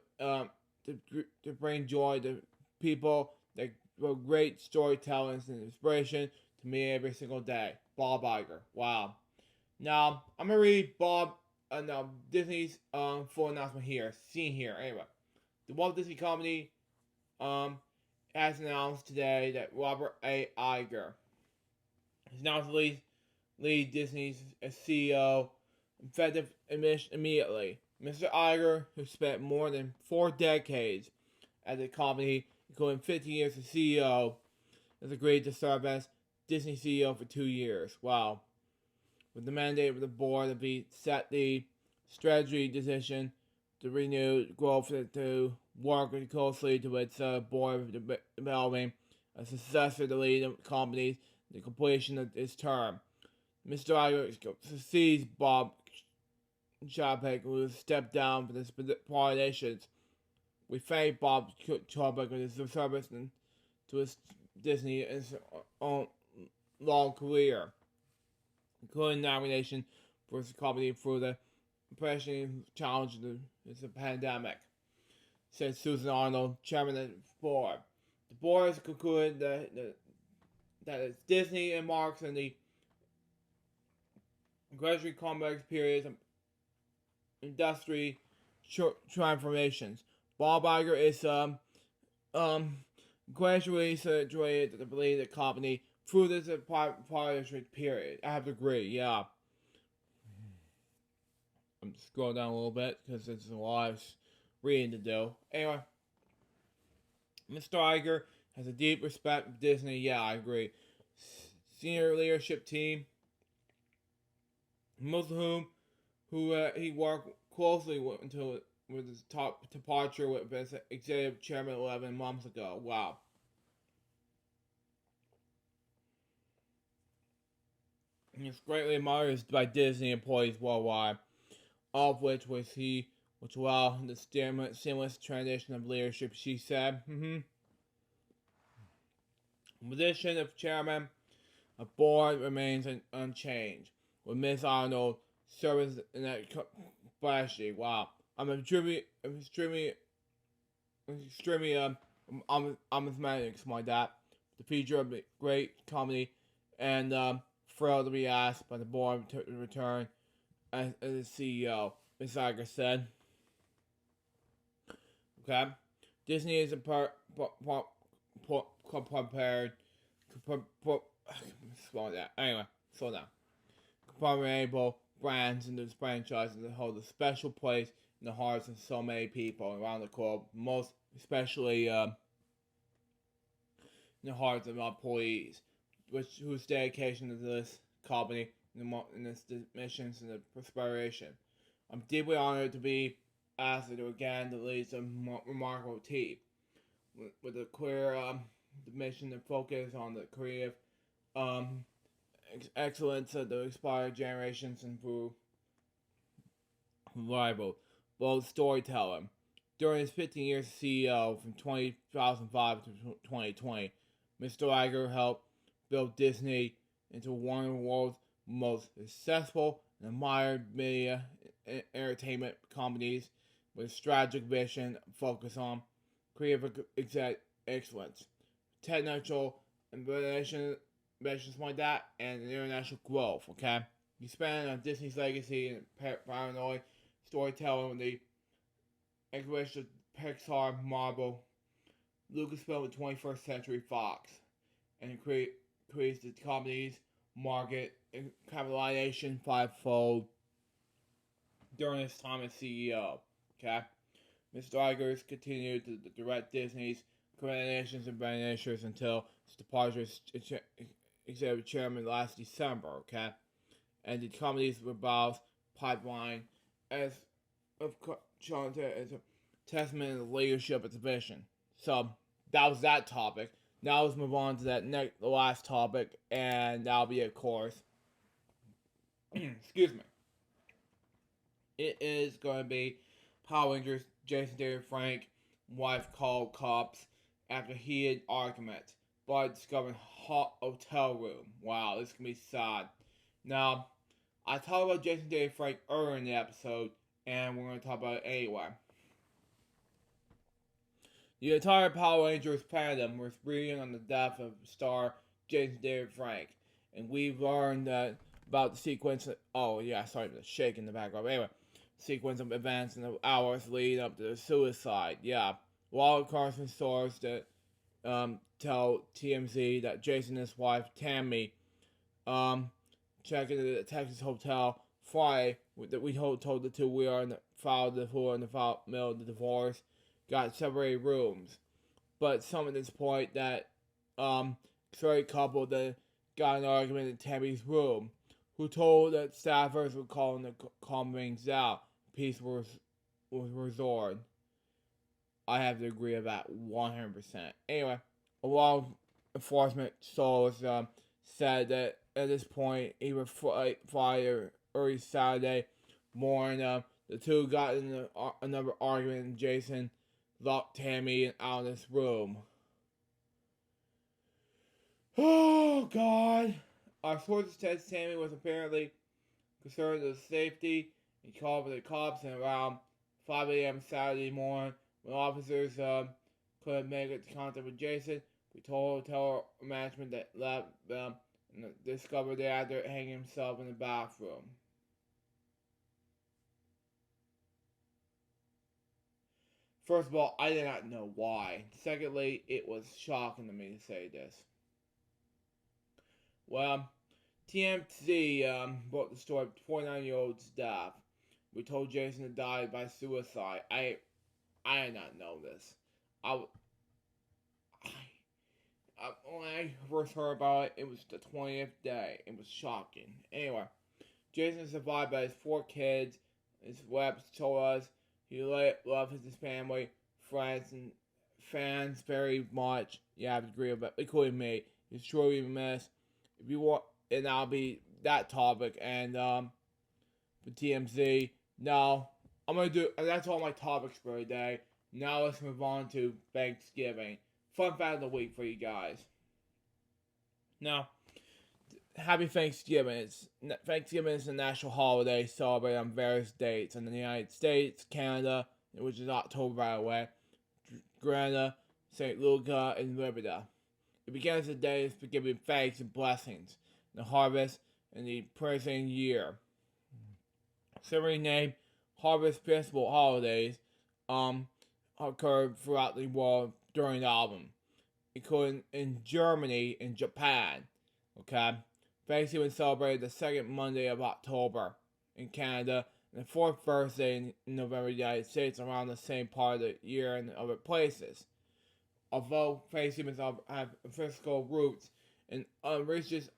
bring joy to people that were great storytellers and inspiration to me every single day. Bob Iger. Wow. Now, I'm going to read Disney's full announcement here. Seen here. Anyway, the Walt Disney Company has announced today that Robert A. Iger is now to lead Disney's CEO effective immediately. Mr. Iger, who spent more than 4 decades at the company, including 15 years as CEO, has agreed to serve as Disney CEO for 2 years. Wow. With the mandate of the board to set the strategy decision to renew growth to work closely to its board of developing a successor to lead the company the completion of its term. Mr. Iger succeeds Bob Chapek, who has stepped down for this politicians. We thank Bob Chapek for his service to his Disney in his own long career, including nomination for his company through the pressing challenge of the pandemic, said Susan Arnold, chairman of the board. The board has concluded that it's Disney embarks on the gradually complex periods of industry transformations. Bob Iger is gradually situated to lead the company through this partnership period. I have to agree, yeah. I'm just scroll down a little bit because there's a lot of reading to do. Anyway, Mr. Iger has a deep respect for Disney. Yeah, I agree. senior leadership team, most of whom he worked closely with until with his top departure with his executive chairman 11 months ago. Wow. He's greatly admired by Disney employees worldwide, all of which allowed the seamless transition of leadership, she said. The position of chairman of board remains unchanged, with Ms. Arnold serving in that capacity. Wow. I'm extremely optimistic like that. The future of a great comedy, and thrilled to be asked by the board to return as the CEO, Ms. Iger said. Okay, Disney is prepared. Slow down. Anyway, slow down. Comparable brands and those franchises that hold a special place in the hearts of so many people around the globe, most especially in the hearts of employees, whose dedication to this company and its missions and the prosperation. I'm deeply honored to be asked to again to lead some remarkable team with a clear mission and focus on the creative excellence of the inspired generations and through rival, both storytelling. During his 15 years as CEO from 2005 to 2020, Mr. Iger helped build Disney into one of the world's most successful and admired media and entertainment companies with a strategic vision focused on creative excellence, technical innovations like that, and international growth. Okay, he spent on Disney's legacy and paranoid storytelling with the acquisition of Pixar, Marvel, Lucasfilm, and 21st Century Fox, and increased the company's market and capitalization fivefold during his time as CEO. Okay, Mr. Iger has continued to direct Disney's accreditations and beneficiaries until his departure as executive chairman last December. Okay, and the company's robust pipeline as of content as a testament to the leadership of the vision. So that was that topic. Now let's move on to the last topic, and that'll be, of course, excuse me. It is going to be Power Rangers Jason David Frank wife called cops after heated argument by discovering hot hotel room. Wow, this can be sad. Now, I talked about Jason David Frank earlier in the episode, and we're going to talk about it anyway. The entire Power Rangers fandom was reading on the death of star Jason David Frank, and we've learned that about the sequence of, sorry, the shake in the background. Anyway, sequence of events in the hours leading up to the suicide. Yeah, Walt Carson sources that tell TMZ that Jason and his wife Tammy checked into the Texas hotel Friday that we told the two we are in the middle of the divorce, got separated rooms. But some at this point that straight couple that got an argument in Tammy's room, who told that staffers were calling to calm things out. Peace was restored. I have to agree with that 100%. Anyway, a law enforcement source said that at this point, even Friday early Saturday morning, the two got in another argument and Jason locked Tammy out of this room. Oh, God. Our sources said Tammy was apparently concerned with safety and called for the cops at around 5 a.m. Saturday morning. When officers couldn't make it to contact with Jason, we told hotel management that left them and discovered the actor hanging himself in the bathroom. First of all, I did not know why. Secondly, it was shocking to me to say this. Well, TMZ brought the story of 29-year-old's death. We told Jason had died by suicide. I did not know this. when I first heard about it, it was the 20th day. It was shocking. Anyway, Jason survived by his 4 kids. His web told us he loved his family, friends, and fans very much. Yeah, I have to agree with it, including me. He's truly missed. If you want, and I'll be that topic and for TMZ. Now, I'm gonna do, and that's all my topics for today. Now let's move on to Thanksgiving. Fun fact of the week for you guys. Now, happy Thanksgiving. Thanksgiving is a national holiday celebrated on various dates in the United States, Canada, which is October by the way, Grenada, St. Lucia, and Liberia. It begins the day with giving thanks and blessings, the harvest, and the present year. Several named Harvest Festival holidays occurred throughout the world during the album, including in Germany and Japan. Okay, Thanksgiving celebrated the second Monday of October in Canada and the fourth Thursday in November in the United States, around the same part of the year in other places. Although Thanksgiving have physical roots in religious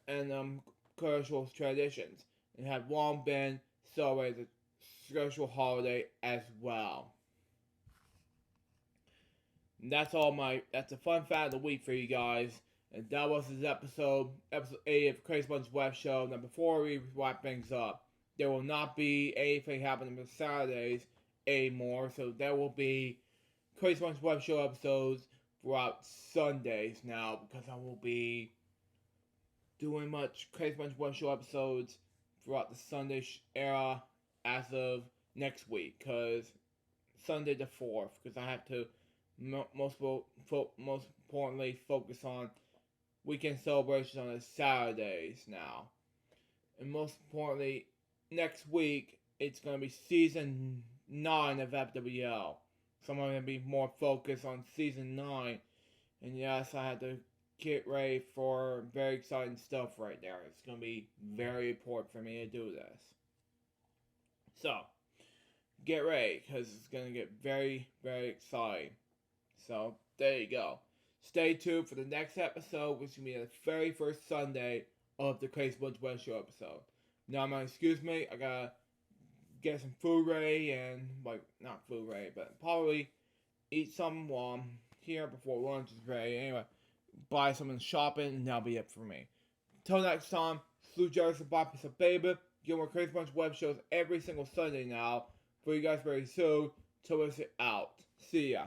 and cultural traditions, and have long been celebrated as a spiritual holiday as well. And that's a fun fact of the week for you guys. And that was this episode 8 of Crazy Bunch's Web Show. Now before we wrap things up, there will not be anything happening on Saturdays anymore. So there will be Crazy Bunch's Web Show episodes throughout Sundays now, because I will be doing much Crazy Bunch Web Show episodes throughout the Sunday era as of next week, because Sunday the 4th, because I have to most importantly focus on weekend celebrations on the Saturdays now. And most importantly, next week it's going to be season 9 of FWL. So I'm going to be more focused on season 9. And yes, I had to get ready for very exciting stuff right there. It's going to be very important for me to do this. So, get ready, because it's going to get very, very exciting. So, there you go. Stay tuned for the next episode, which will be the very first Sunday of the Crazy Bunch Web Show episode. Now, excuse me, I gotta get some food ready, and, not food ready, but probably eat something while I'm here before lunch is ready. Anyway, buy something shopping, and that'll be it for me. Till next time, salute Jerry, bye, piece of baby. Get more Crazy Bunch web shows every single Sunday now for you guys very soon. Till it's out. See ya.